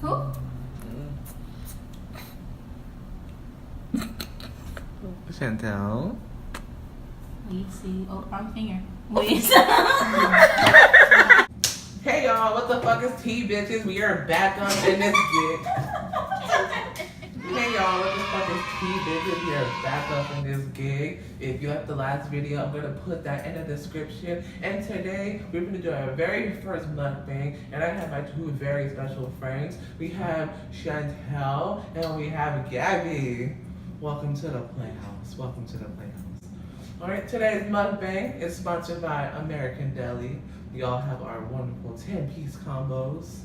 Who? Chantel. Wait, see. Oh, wrong finger. Wait. Hey y'all, what the fuck is tea, bitches? We are back up in this gig. Hey y'all, what the fuck is tea, bitches? We are back up in this gig. If you liked the last video, I'm gonna put that in the description. And today, we're gonna do our very first mukbang. And I have my two very special friends. We have Chantel and we have Gabbie. Welcome to the Playhouse. Welcome to the Playhouse. Alright, today's mukbang is sponsored by American DELI. We all have our wonderful 10-piece combos.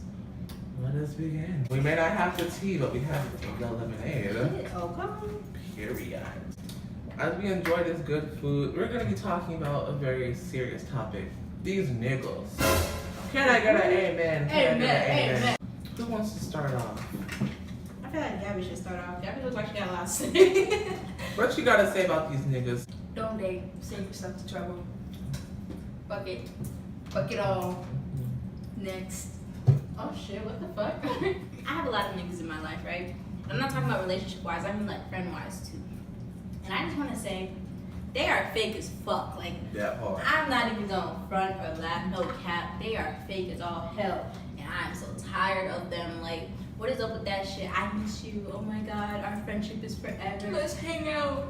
Let us begin. We may not have the tea, but we have the lemonade. Okay. Period. As we enjoy this good food, we're going to be talking about a very serious topic. These niggas. Can I get an amen? Amen. Who wants to start off? I feel like Gabbie should start off. Gabbie looks like she got a lot to say. What you got to say about these niggas? Don't date. Save yourself to trouble. Fuck it. Fuck it all. Next. Oh shit, what the fuck? I have a lot of niggas in my life, right? I'm not talking about relationship wise, I mean like friend wise too. And I just wanna say, they are fake as fuck. Like, That hard. I'm not even gonna front or laugh, no cap. They are fake as all hell. And I'm so tired of them. Like, what is up with that shit? I miss you. Oh my god, our friendship is forever. Let's hang out.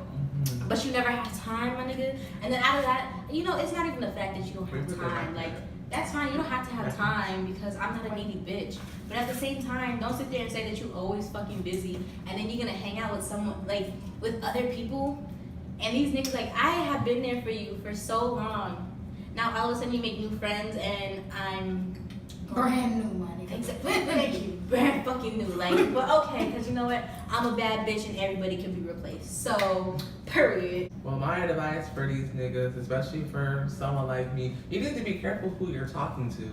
But you never have time, my nigga. And then out of that, you know, it's not even the fact that you don't have time. Like, that's fine, you don't have to have time because I'm not a needy bitch. But at the same time, don't sit there and say that you're always fucking busy and then you're gonna hang out with someone, like, with other people. And these niggas, like, I have been there for you for so long. Now all of a sudden you make new friends and I'm brand new, my nigga. Exactly. Thank you. Brand fucking new. Like, but okay, because you know what? I'm a bad bitch and everybody can be replaced. So, period. Well, my advice for these niggas, especially for someone like me, you need to be careful who you're talking to.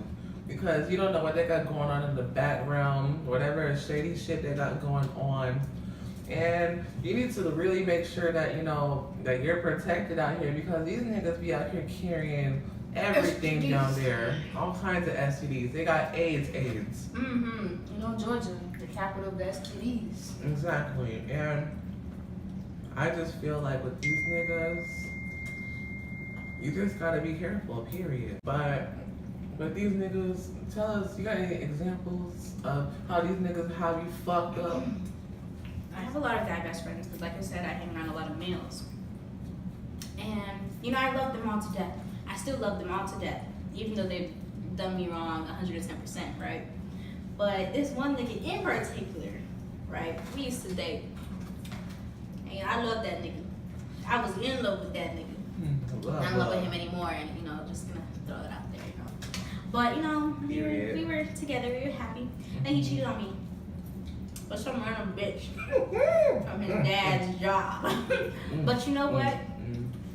Because you don't know what they got going on in the background, whatever shady shit they got going on. And you need to really make sure that, you know, that you're protected out here because these niggas be out here carrying everything down there. All kinds of STDs. They got AIDS. Mm-hmm. You know, Georgia, the capital of the STDs. Exactly. And I just feel like with these niggas, you just gotta be careful, period. But with these niggas, tell us, you got any examples of how these niggas have you fucked up? I have a lot of guy best friends because, like I said, I hang around a lot of males. And, you know, I love them all to death. I still love them all to death, even though they've done me wrong 110%, right? But this one nigga in particular, right, we used to date. And I love that nigga. I was in love with that nigga. Not in love with him anymore, and, you know, just gonna throw it out there, you know. But, you know, we were together, we were happy, and he cheated on me. But some random bitch from his dad's job. But you know what?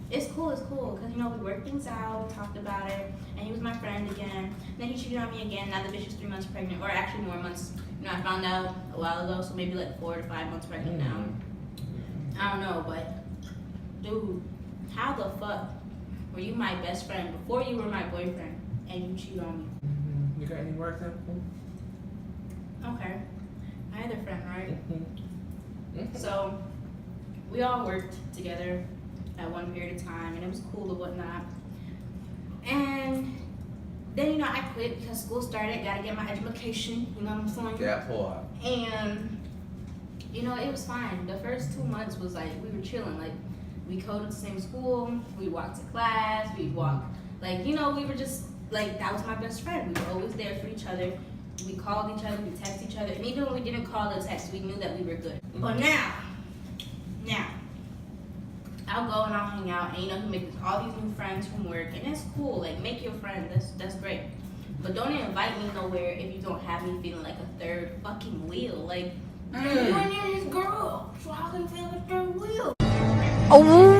It's cool, because, you know, we worked things out, we talked about it, and he was my friend again. And then he cheated on me again. Now the bitch is 3 months pregnant, or actually more months. You know, I found out a while ago, so maybe like 4 to 5 months pregnant now. I don't know, but dude, how the fuck were you my best friend before you were my boyfriend, and you cheat on me? You got any more examples? Okay, my other friend, right? So we all worked together at one period of time, and it was cool and whatnot. And then, you know, I quit because school started, gotta get my education, you know what I'm saying? That part. And, you know, it was fine. The first 2 months was like, we were chilling. Like, we coded the same school, we walked to class, we walked, like, you know, we were just, like, that was my best friend. We were always there for each other. We called each other, we texted each other, and even when we didn't call or text, we knew that we were good. But now, I'll go and I'll hang out, and you know, he makes all these new friends from work, and it's cool. Like, make your friend, that's great. But don't invite me nowhere if you don't have me feeling like a third fucking wheel. Like, you and his girl, so how can you feel like a third wheel? Oh.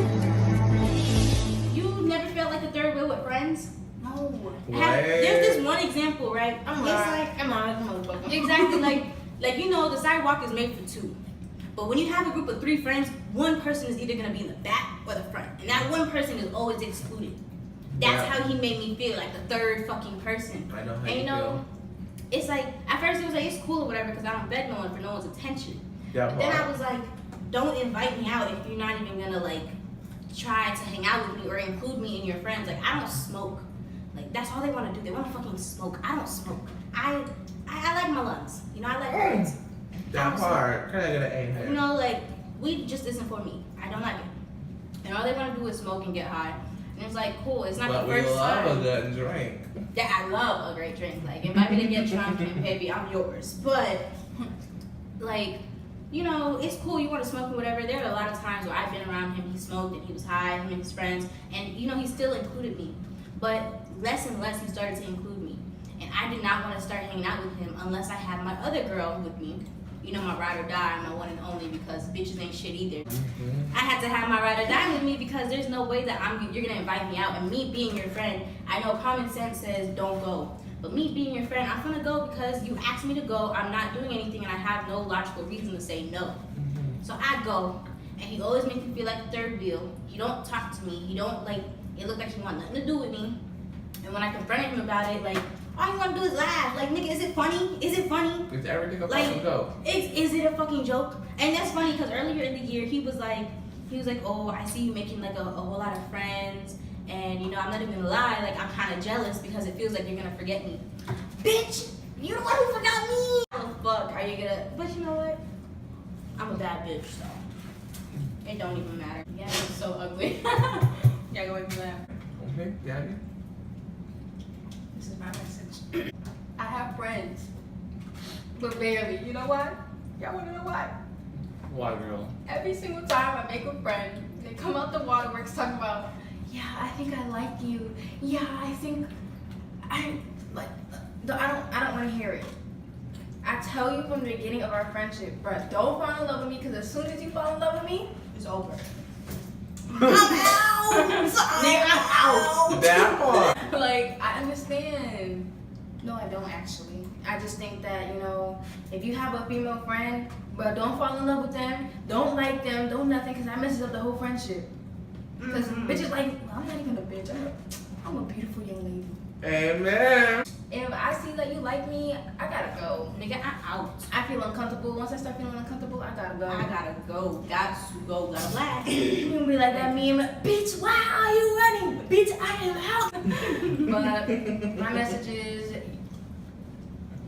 You never felt like a third wheel with friends? No. There's this one example, right? I'm motherfucker. Exactly, like you know, the sidewalk is made for two. But when you have a group of 3 friends, one person is either gonna be in the back or the front. And that one person is always excluded. That's how he made me feel, like the third fucking person. I know how and you feel. It's like, I at first it was like, it's cool or whatever because I don't beg no one for no one's attention. Yeah, But then I was like, don't invite me out if you're not even gonna like try to hang out with me or include me in your friends. Like, I don't smoke. Like, that's all they want to do. They want to fucking smoke. I don't smoke. I like my lungs. You know, I like lungs. That part. Can I get an A here? You know, like, weed just isn't for me. I don't like it. And all they want to do is smoke and get high. And it's like, cool. It's not But the we first love time. a good drink. Yeah, I love a great drink. Like, invite me to get drunk and baby, I'm yours. But, like, you know, it's cool. You want to smoke or whatever. There are a lot of times where I've been around him. He smoked and he was high, him and his friends. And, you know, he still included me. But less and less he started to include me. And I did not want to start hanging out with him unless I had my other girl with me. You know, my ride or die, my one and only, because bitches ain't shit either. I had to have my ride or die with me because there's no way that you're gonna invite me out. And me being your friend, I know common sense says don't go. But me being your friend, I'm gonna go because you asked me to go. I'm not doing anything and I have no logical reason to say no. So I go, and he always makes me feel like a third wheel. He don't talk to me. He don't like. It looked like he want nothing to do with me. And when I confronted him about it, like, all you want to do is laugh. Like, nigga, is it funny? Is it funny? Is everything a Like, fucking joke? Is it a fucking joke? And that's funny because earlier in the year he was like, oh, I see you making like a whole lot of friends, and you know, I'm not even gonna lie, like I'm kind of jealous because it feels like you're gonna forget me. Bitch, you the one who forgot me. Oh fuck, are you gonna? But you know what? I'm a bad bitch, so it don't even matter. Yeah, it's so ugly. Yeah, go away from that. Okay, Gabbie. This is my message. I have friends, but barely. You know why? Y'all wanna know why? Why, girl? Every single time I make a friend, they come out the waterworks talking about, yeah, I think I like you. Yeah, I think I like. I don't want to hear it. I tell you from the beginning of our friendship, bruh, don't fall in love with me because as soon as you fall in love with me, it's over. I'm out. Nigga, I'm out. That part. Like, I understand. No, I don't actually. I just think that, you know, if you have a female friend, but don't fall in love with them, don't like them, don't nothing, because that messes up the whole friendship. Because bitches like, well, I'm not even a bitch. I'm a beautiful young lady. Amen. If I see that you like me, I gotta go. Nigga, I'm out. I feel uncomfortable. Once I start feeling uncomfortable, I gotta go. I gotta go. Got to go. Gotta blast. You gonna be like that meme, bitch, why are you running? Bitch, I am out. But my message is,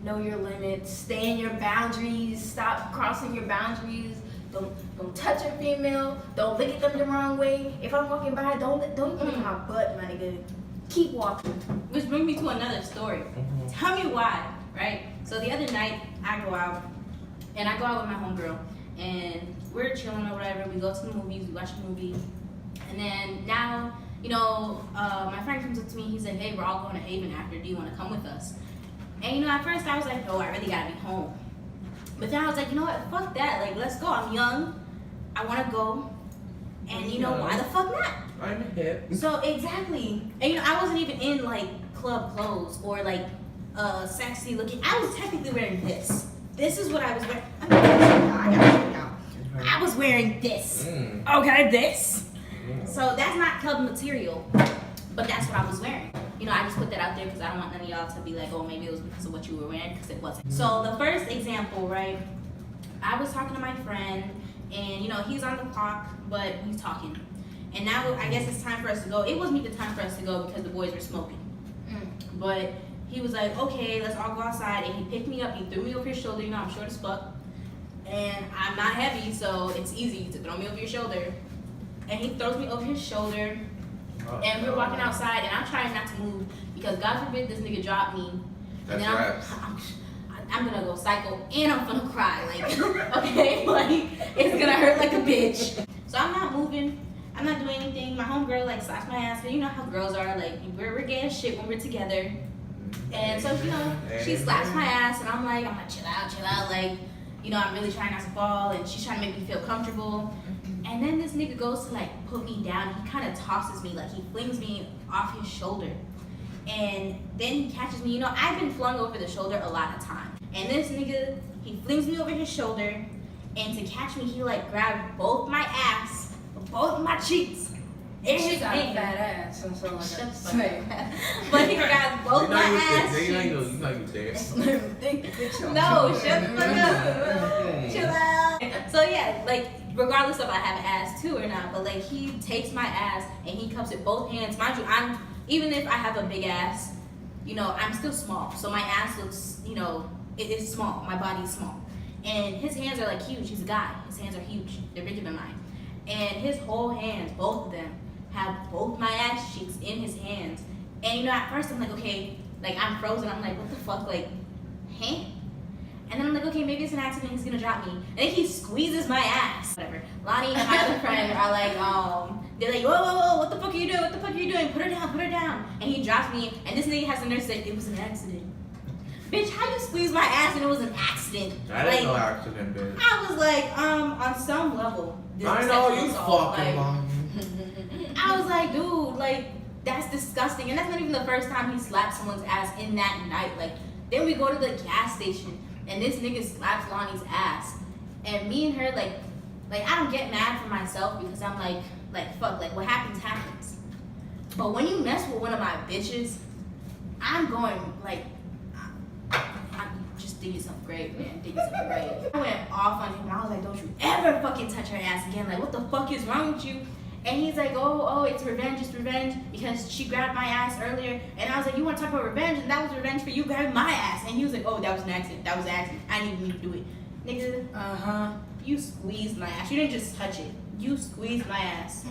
know your limits, stay in your boundaries, stop crossing your boundaries. Don't touch a female, don't look at them the wrong way. If I'm walking by, don't even look at my butt, my nigga. Keep walking. Which brings me to another story. Tell me why, right? So the other night, I go out with my homegirl, and we're chilling or whatever. We go to the movies, we watch a movie, and then now, you know, my friend comes up to me. He's like, "Hey, we're all going to Haven after. Do you want to come with us?" And you know, at first I was like, "No, I really gotta be home." But then I was like, "You know what? Fuck that. Like, let's go. I'm young. I want to go, and you know, why the fuck not?" I'm hip. So exactly, and you know, I wasn't even in like club clothes or like sexy looking. I was technically wearing this. This is what I was wearing. I was wearing this. Okay, this. So that's not club material, but that's what I was wearing. You know, I just put that out there because I don't want none of y'all to be like, oh, maybe it was because of what you were wearing, because it wasn't. So the first example, right? I was talking to my friend, and you know, he's on the clock, but he's talking. And now I guess it's time for us to go. It wasn't even time for us to go because the boys were smoking. But he was like, okay, let's all go outside. And he picked me up. He threw me over his shoulder. You know, I'm short as fuck. And I'm not heavy, so it's easy to throw me over your shoulder. And he throws me over his shoulder. And we're walking outside. And I'm trying not to move because God forbid this nigga drop me. And then I'm going to go psycho. And I'm going to cry. Like, okay? Like, it's going to hurt like a bitch. So I'm not moving. I'm not doing anything. My homegirl like slaps my ass, but you know how girls are, like we're getting shit when we're together. And so, you know, she slaps my ass and I'm like chill out, like, you know, I'm really trying not to fall, and she's trying to make me feel comfortable. And then this nigga goes to like put me down. He kind of tosses me, like he flings me off his shoulder. And then he catches me. You know, I've been flung over the shoulder a lot of times. And this nigga, he flings me over his shoulder, and to catch me, he like grabbed both my ass, both my cheeks, It's She his got a hand. fat ass, so like Shut I the say. fuck up. But he got both my ass cheeks. You know you there. No, shut the fuck up. Chill out. So yeah, like regardless of I have an ass too or not, but like he takes my ass and he cups it both hands. Mind you, even if I have a big ass, you know, I'm still small. So my ass looks, you know, it is small. My body's small. And his hands are like huge. He's a guy. His hands are huge. They're bigger than mine. And his whole hands, both of them, have both my ass cheeks in his hands. And you know, at first I'm like, okay, like I'm frozen. I'm like, what the fuck, like, huh? And then I'm like, okay, maybe it's an accident. He's gonna drop me. And then he squeezes my ass. Whatever. Lonnie and my other friend are like, they're like, whoa, what the fuck are you doing? What the fuck are you doing? Put her down. And he drops me. And this nigga has the nerve to say, it was an accident. Bitch, how you squeeze my ass and it was an accident? I didn't know accident, bitch. I was like, on some level. This I is know sexual you assault. fucking Like, lying. I was like, dude, like, that's disgusting. And that's not even the first time he slapped someone's ass in that night. Like, then we go to the gas station and this nigga slaps Lonnie's ass. And me and her, like I don't get mad for myself because I'm like, fuck, like what happens, happens. But when you mess with one of my bitches, I'm going, like, I'm just thinking something great, man. Thinking something great. I went off on him. I was like, don't you ever fucking touch her ass again. Like, what the fuck is wrong with you? And he's like, oh, it's revenge, because she grabbed my ass earlier. And I was like, you want to talk about revenge? And that was revenge for you grabbing my ass. And he was like, oh, that was an accident. I didn't even mean to do it. Nigga, you squeezed my ass. You didn't just touch it. You squeezed my ass.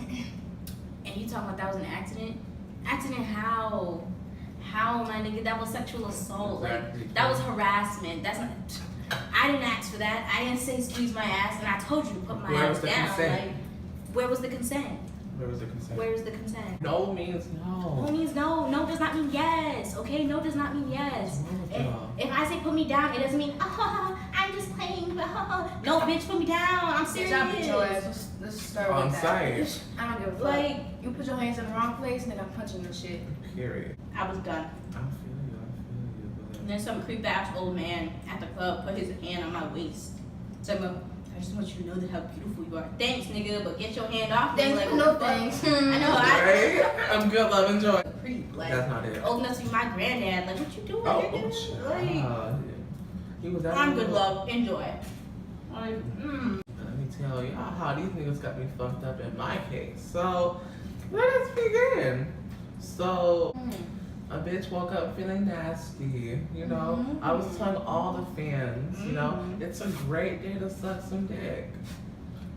And you talking about that was an accident? Accident how? How, my nigga? That was sexual assault. Exactly. Like, that was harassment. That's not. I didn't ask for that. I didn't say squeeze my ass, and I told you to put my Where ass was the down. consent? Like, where was the consent? Where was the consent? Where is the consent? No means no. No means no. No does not mean yes. Okay? No does not mean yes. What's wrong with If, y'all? if I say put me down, it doesn't mean I'm just playing. No, bitch, put me down. I'm serious. Bitch, I beat your ass. Let's start On with that. site. I don't give a fuck. Like, You put your hands in the wrong place, nigga, I'm punching your shit. Period. I was done. I feel you. And then some creep ass old man at the club put his hand on my waist. So I just want you to know that how beautiful you are. Thanks, nigga, but get your hand off me. Thanks, Like, no what the fuck? thanks. I know, Right? I'm good, love, enjoy. A creep, like, That's not it. old enough to be my granddad. Like, what you doing, Oh, nigga? Like, he was that I'm good, little. love. Enjoy. Like, Let me tell you how these niggas got me fucked up in my case. So, let us begin. So, a bitch woke up feeling nasty, you know. I was telling all the fans, you know, it's a great day to suck some dick.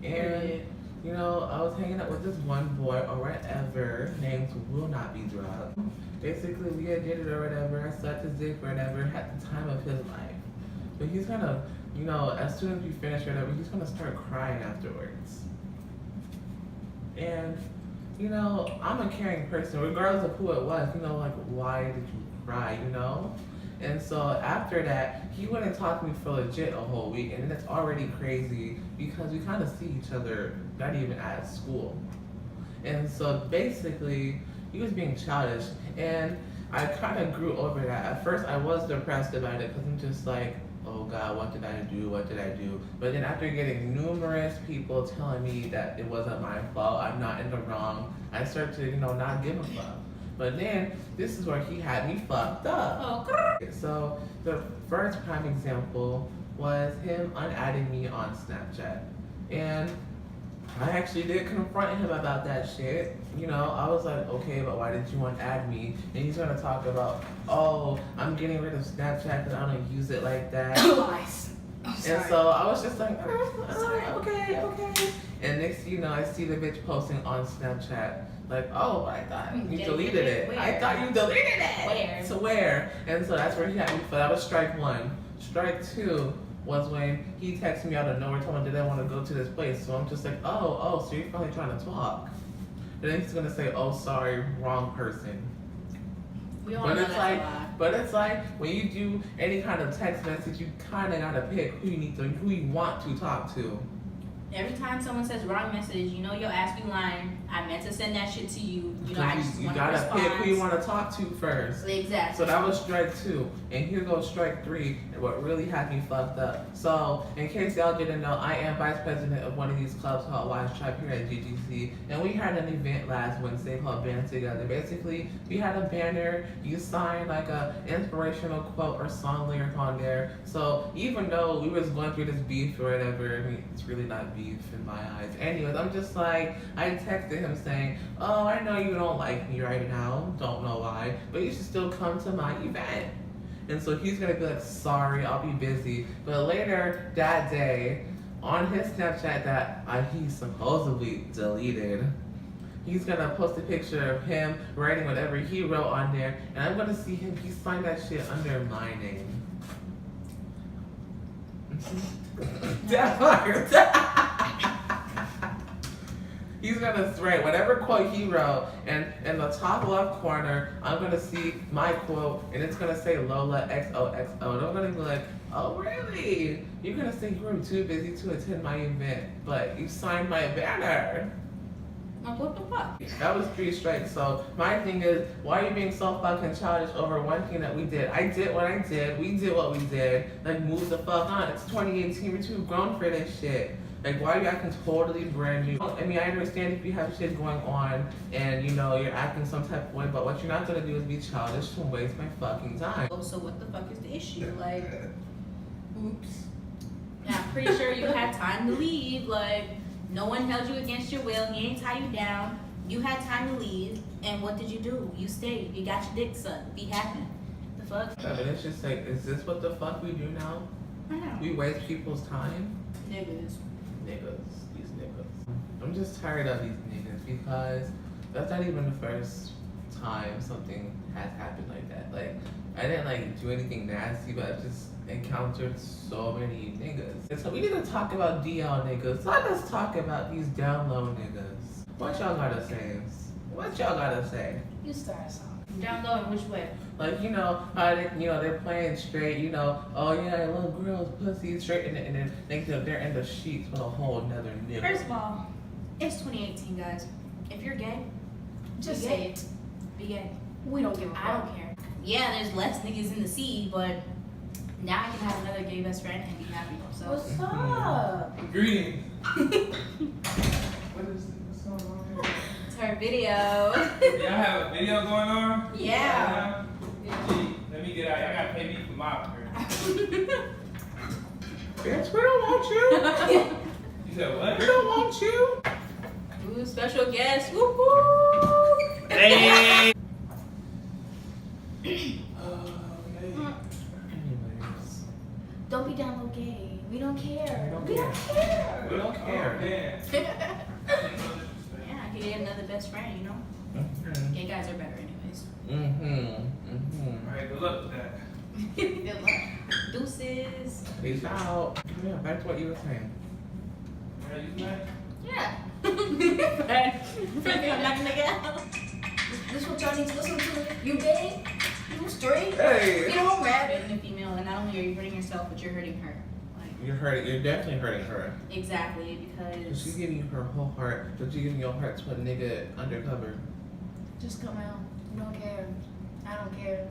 And, you know, I was hanging out with this one boy or whatever, named will not be dropped. Basically, we had dated or whatever, I sucked his dick or whatever at the time of his life. But he's gonna, you know, as soon as we finish or whatever, he's gonna start crying afterwards. And, you know, I'm a caring person, regardless of who it was, you know, like, why did you cry, you know? And so after that, he wouldn't talk to me for legit a whole week, and it's already crazy because we kind of see each other not even at school. And so basically, he was being childish, and I kind of grew over that. At first, I was depressed about it because I'm just like, oh God, what did I do? What did I do? But then after getting numerous people telling me that it wasn't my fault, I'm not in the wrong, I started to, you know, not give a fuck. But then, this is where he had me fucked up. oh, So, the first prime example was him unadding me on Snapchat. And I actually did confront him about that shit. You know, I was like, okay, but why did you unadd me? And he's gonna talk about, oh, I'm getting rid of Snapchat because I don't use it like that. Lies. Oh, sorry. And so I was just like, okay. And next thing you know, I see the bitch posting on Snapchat, like, oh, I thought you Get deleted it. where? I thought you deleted it. Where? To where? And so that's where he had me. So that was strike one. Strike two was when he texted me out of nowhere, told me that I want to go to this place. So I'm just like, oh, so you're finally trying to talk. And then he's gonna say, oh, sorry, wrong person. we all But know it's that's like, a lie. but it's like when you do any kind of text message, you kind of gotta pick who you want to talk to. Every time someone says wrong message, you know your ass be lying. I meant to send that shit to you. You know, I just you want to gotta respond. pick who you want to talk to first. Exactly. So that was strike two, and here goes strike three. what really had me fucked up. So, in case y'all didn't know, I am vice president of one of these clubs called Wise Tribe here at GGC, and we had an event last Wednesday called Band Together. Basically, we had a banner, you signed like a inspirational quote or song lyric on there. So, even though we was going through this beef or whatever, I mean, it's really not beef in my eyes. Anyways, I'm just like, I texted him saying, oh, I know you don't like me right now, don't know why, but you should still come to my event. And so he's gonna be like, sorry, I'll be busy. But later that day, on his Snapchat that he supposedly deleted, he's gonna post a picture of him writing whatever he wrote on there, and I'm gonna see him, he signed that shit under my name. He's gonna write whatever quote he wrote, and in the top left corner, I'm gonna see my quote, and it's gonna say Lola XOXO. And I'm gonna be like, oh really? You're gonna say you were too busy to attend my event, but you signed my banner. Like, what the fuck? That was 3 strikes. So my thing is, why are you being so fucking childish over one thing that we did? I did what I did. We did what we did. Like, move the fuck on. It's 2018. We're too grown for this shit. Like, why are you acting totally brand new? I mean, I understand if you have shit going on and, you know, you're acting some type of way, but what you're not gonna do is be childish and waste my fucking time. Oh, so what the fuck is the issue? Like, oops. Yeah, I'm pretty sure you had time to leave. Like, no one held you against your will. He ain't tie you down. You had time to leave, and what did you do? You stayed. You got your dick sucked. Be happy. The fuck? Yeah, but it's just like, is this what the fuck we do now? I know. We waste people's time? Niggas. These niggas. I'm just tired of these niggas because that's not even the first time something has happened like that. Like, I didn't like do anything nasty, but I've just encountered so many niggas. And so we need to talk about DL niggas. Let us talk about these down low niggas. What y'all gotta say? What y'all gotta say? You start us off. Down low in which way? Like, you know, how they, you know, they're playing straight, you know, oh yeah, little girls, pussy, straight, and then they're in the sheets with a whole nother nigga. First of all, it's 2018, guys. If you're gay, Just be say gay. it. Be gay. We don't give a I fuck. don't care. Yeah, there's less niggas in the sea, but now I can have another gay best friend and be happy. So. What's up? Greetings. What's going on here? It's her video. Y'all have a video going on? Yeah. Gee, let me get out. Y'all gotta pay me for my appearance. Bitch, we don't want you. You said what? We don't want you. Ooh, special guest. Woo woo. Hey! Anyways, Don't be down low gay. We don't care. We don't care. We don't Oh, care. damn. Yeah, I could get another best friend, you know? Mm-hmm. Gay guys are better anyways. Alright, good luck with that. Good luck. Deuces. Peace out. Yeah, back to what you were saying. Alright, you mad? Yeah. Fred, I'm not gonna get out. This what y'all need to listen to. You gay? You straight? Hey. You don't matter. Being a female, and not only are you hurting yourself, but you're hurting her. Like, You're definitely hurting her. exactly, because She's giving you her whole heart, but you're giving your heart to a nigga undercover. Just come out. You don't care. I don't care.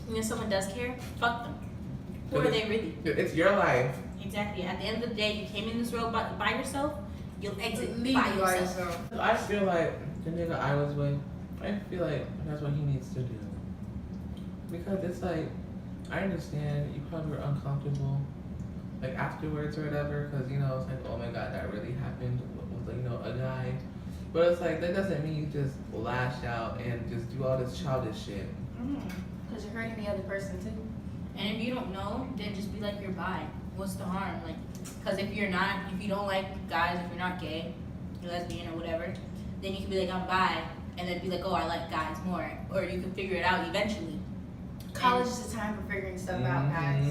if someone does care, fuck them. Who are they really? It's your life. Exactly. At the end of the day, you came in this world by yourself. You'll exit Leave by you by yourself. yourself. I feel like the nigga I was with, I feel like that's what he needs to do. Because it's like, I understand you probably were uncomfortable, like afterwards or whatever, because you know, it's like, oh my god, that really happened with you know, a guy. But it's like, that doesn't mean you just lash out and just do all this childish shit. Because you're hurting the other person too. And if you don't know, then just be like you're bi. What's the harm? Like, because if you don't like guys, if you're not gay, you're lesbian or whatever, then you can be like, I'm bi, and then be like, oh, I like guys more. Or you can figure it out eventually. College is the time for figuring stuff out, guys.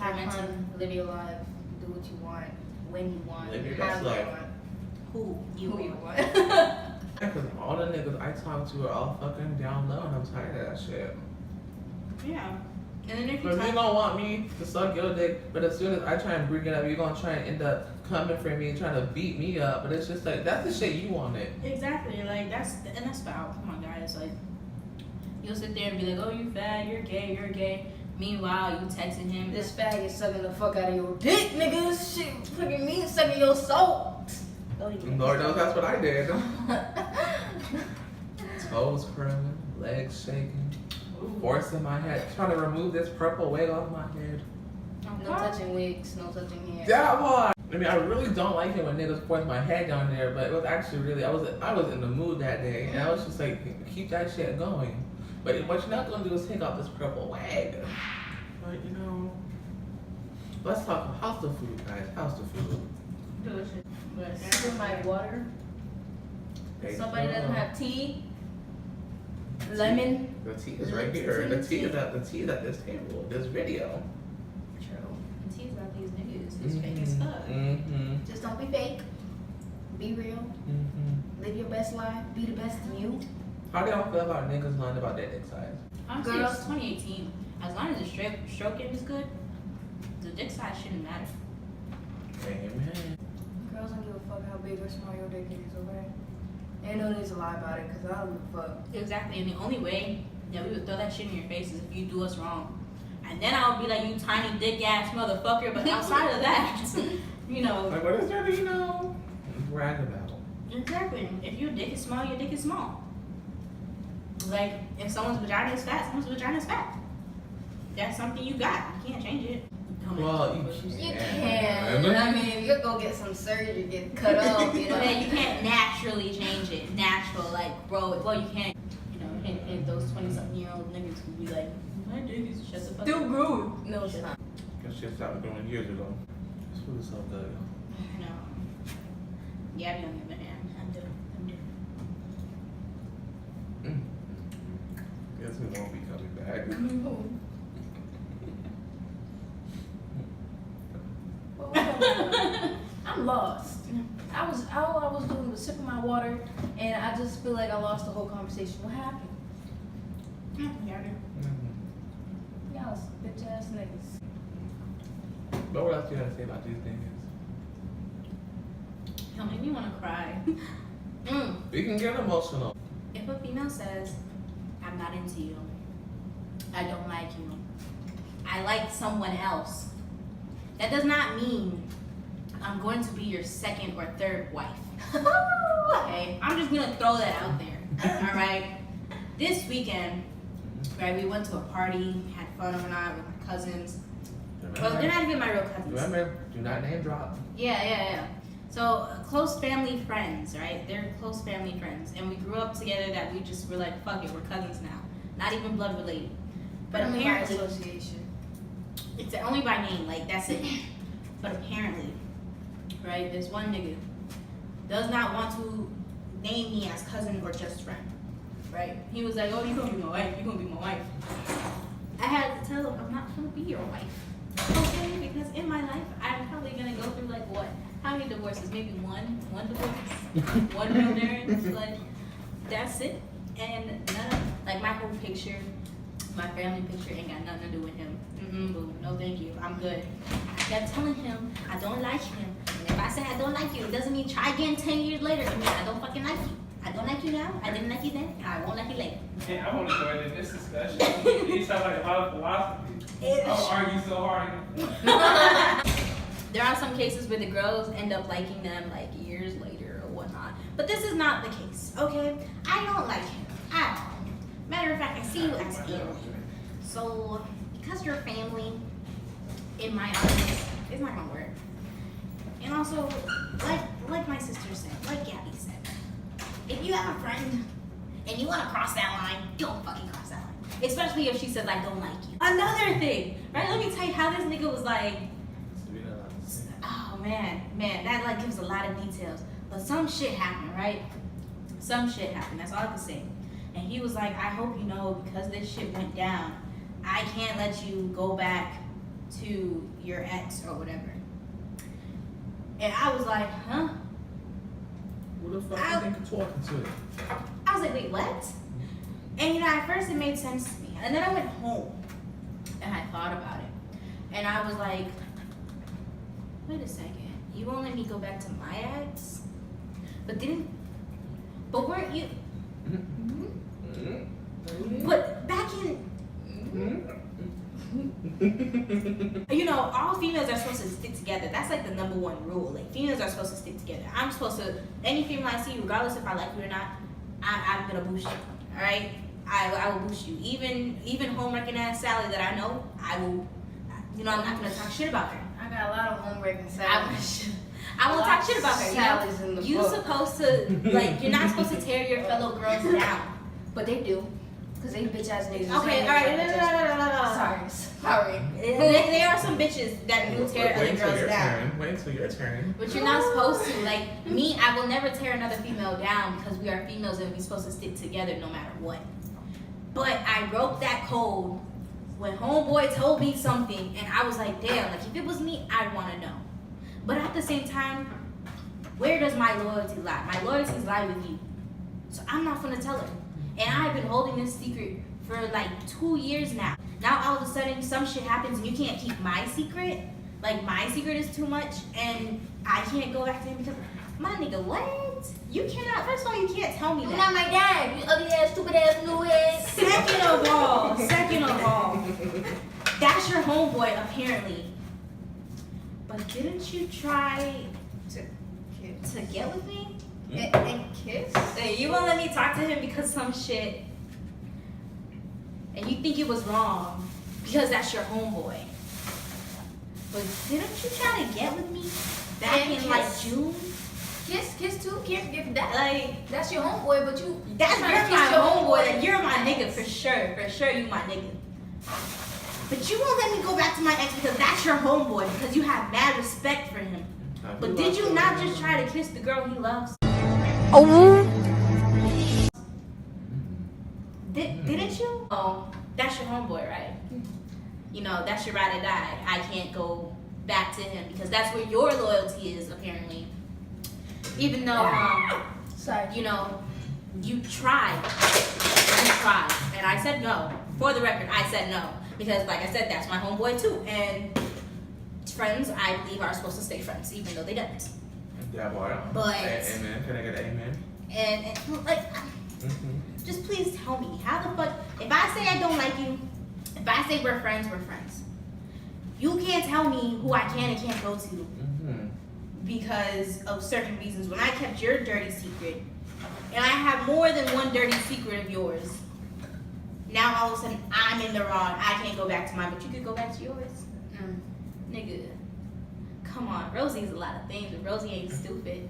Have Experimenting. fun, live your life, do what you want, when you want, Live your how best you life. want, Who you who you want. want. Because all the niggas I talk to are all fucking down low, and I'm tired of that shit. Yeah. And then if you But you talk, don't want me to suck your dick, but as soon as I try and bring it up, you're gonna try and end up coming for me and trying to beat me up. But it's just like, that's the shit you wanted. exactly, like that's foul. Come on, guys. Like, you'll sit there and be like, oh, you fat, you're gay, Meanwhile, you texting him. This faggot sucking the fuck out of your dick, nigga. This shit fucking me sucking your soul. Lord knows that's what I did. Toes curling, legs shaking, forcing my head, trying to remove this purple wig off my head. No touching wigs, no touching hair. That one. I mean, I really don't like it when niggas force my head down there, but it was actually really, I was in the mood that day, and I was just like, keep that shit going. But what you're not gonna do is take off this purple wig. But you know, let's talk house of food, guys. House of food. Delicious. Spill my water. Somebody doesn't have tea. Lemon. The tea is right here. The tea is at this table. This video. True. And tease about these niggas. It's fake as fuck. Mm-hmm. Just don't be fake. Be real. Mm-hmm. Live your best life. Be the best of you. How do y'all feel about niggas lying about their dick size? Honestly, Girl. it's 2018. As long as the stroking is good, the dick size shouldn't matter. Amen. Girls don't give a fuck how big or small your dick is, okay? Ain't no need to lie about it, cause I don't give a fuck. Exactly, and the only way that we would throw that shit in your face is if you do us wrong. And then I would be like, you tiny dick ass motherfucker, but outside of that, you know. Like, what is there to, you know, brag about? Exactly. If your dick is small, your dick is small. Like, if someone's vagina is fat, someone's vagina is fat. That's something you got. You can't change it. Well, You can. I mean, if you go get some surgery, get cut off, you know. But you can't naturally change it. Natural, like, bro, well, you can't, you know, hit those 20-something-year-old niggas who be like, my dick is shut the fuck Still up. grew. No, it's not. That shit stopped doing years ago. This food is so good. No. Gabbie, on the other hand, I'm different. Guess we won't be coming back. Well, whatever. I'm lost. All I was doing was sipping my water, and I just feel like I lost the whole conversation. What happened? Y'all bitch ass niggas. But what else you gotta say about these niggas? It'll make me want to cry. We can get emotional. If a female says, I'm not into you, I don't like you, I like someone else, that does not mean I'm going to be your second or third wife. Okay? I'm just gonna throw that out there. Alright? This weekend, right, we went to a party, had fun or not with my cousins. Well, they're not even my real cousins. Remember, do not name drop. Yeah. So, close family friends, right? They're close family friends. And we grew up together that we just were like, fuck it, we're cousins now. Not even blood related. But Only by apparently, association. it's only by name, like that's it. But apparently, right, this one nigga does not want to name me as cousin or just friend, right? He was like, oh, you gonna be my wife, you gonna be my wife. I had to tell him, I'm not gonna be your wife, okay? Because in my life, I'm probably gonna go through like what? How many divorces? Maybe one divorce, one real marriage, like that's it. And none of, like my whole picture, my family picture ain't got nothing to do with him. Boo, no thank you, I'm good. I kept telling him I don't like him. And if I say I don't like you, it doesn't mean try again 10 years later. It means I don't fucking like you. I don't like you now, I didn't like you then, and I won't like you later. Man, I want to join in this discussion. These sound like a lot of philosophy. I'll argue so hard. There are some cases where the girls end up liking them like years later or whatnot. But this is not the case, okay? I don't like him at all. Matter of fact, I see you as alien. So, because you're family, in my eyes, it's not gonna work. And also, like my sister said, like Gabbie said, if you have a friend and you want to cross that line, don't fucking cross that line. Especially if she says I don't like you. Another thing, right? Let me tell you how this nigga was like. Oh man, that like gives a lot of details. But some shit happened, right? Some shit happened. That's all I can say. And he was like, I hope you know because this shit went down, I can't let you go back to your ex or whatever. And I was like, huh? Who the fuck you think you're talking to? I was like, wait, what? And you know, at first it made sense to me. And then I went home and I thought about it. And I was like, wait a second. You won't let me go back to my ex? But weren't you? But back in. You know, all females are supposed to stick together. That's like the #1 rule. Like, females are supposed to stick together. I'm supposed to, any female I see, regardless if I like you or not, I'm gonna boost you. All right, I will boost you. Even home-wrecking ass Sally that I know, I will. You know, I'm not gonna talk shit about her. I got a lot of home-wrecking Sallies. I won't talk shit about her. Sallies in the You book. supposed to, like, you're not supposed to tear your fellow girls down, but they do. Cause they bitch ass niggas. Okay, all right, no. Sorry. There are some bitches that do tear other girls down. Wait till your turn. But you're not supposed to. Like me, I will never tear another female down because we are females and we're supposed to stick together no matter what. But I broke that code when homeboy told me something and I was like, damn, like if it was me, I'd want to know. But at the same time, where does my loyalty lie? My loyalties lie with you. So I'm not gonna tell her. And I've been holding this secret for like 2 years now. Now all of a sudden some shit happens and you can't keep my secret. Like my secret is too much and I can't go back to him because my nigga, what? You cannot, first of all, you can't tell me You're that. not my dad, you ugly ass, stupid ass, new ass. Second of all, that's your homeboy apparently. But didn't you try to get with me? And kiss? Hey, you won't let me talk to him because some shit. And you think it was wrong because that's your homeboy. But didn't you try to get with me back in like June? Kiss too, give that. Like, That's your homeboy, but you. that's trying you're to my kiss your homeboy. Like, you're my nigga for sure. For sure, you my nigga. But you won't let me go back to my ex because that's your homeboy because you have mad respect for him. But did you not just try to kiss the girl he loves? Oh. Didn't you? Oh, that's your homeboy, right? You know, that's your ride or die. I can't go back to him because that's where your loyalty is, apparently. Even though, Sorry. you know, you tried. And I said no. For the record, I said no. Because, like I said, that's my homeboy, too. And friends, I believe, are supposed to stay friends, even though they don't. Yeah, boy. But- Amen. Can I get an amen? And like, just please tell me, how the fuck, if I say I don't like you, if I say we're friends, we're friends. You can't tell me who I can and can't go to because of certain reasons. When I kept your dirty secret, and I have more than one dirty secret of yours, now all of a sudden I'm in the wrong. I can't go back to mine, but you could go back to yours. Nigga, come on. Rosie's a lot of things, but Rosie ain't stupid.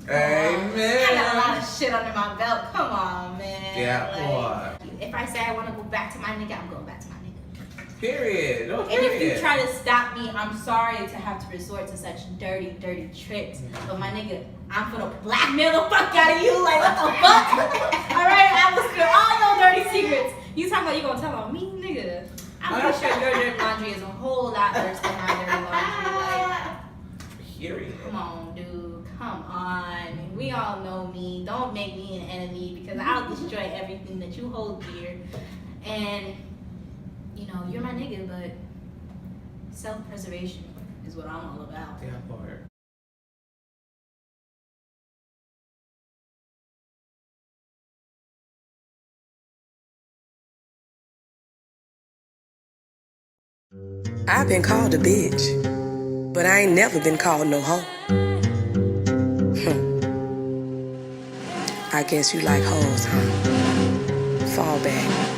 Amen. I got a lot of shit under my belt. Come on, man. Yeah, If I say I want to go back to my nigga, I'm going back to my nigga. Period. No, And if you period. try to stop me, I'm sorry to have to resort to such dirty, dirty tricks. But my nigga, I'm gonna blackmail the fuck out of you. Like, what the fuck? Alright, I will spill all your dirty secrets. You talking about you gonna tell on me, nigga? I'm pretty sure your dirty laundry is a whole lot worse than my dirty laundry. Like, Period. come on, dude. Come on. We all know me. Don't make me an enemy because I'll destroy everything that you hold dear. And, you know, you're my nigga, but self-preservation is what I'm all about. Yeah, boy. I've been called a bitch, but I ain't never been called no hoe. I guess you like hoes, huh? Fall back.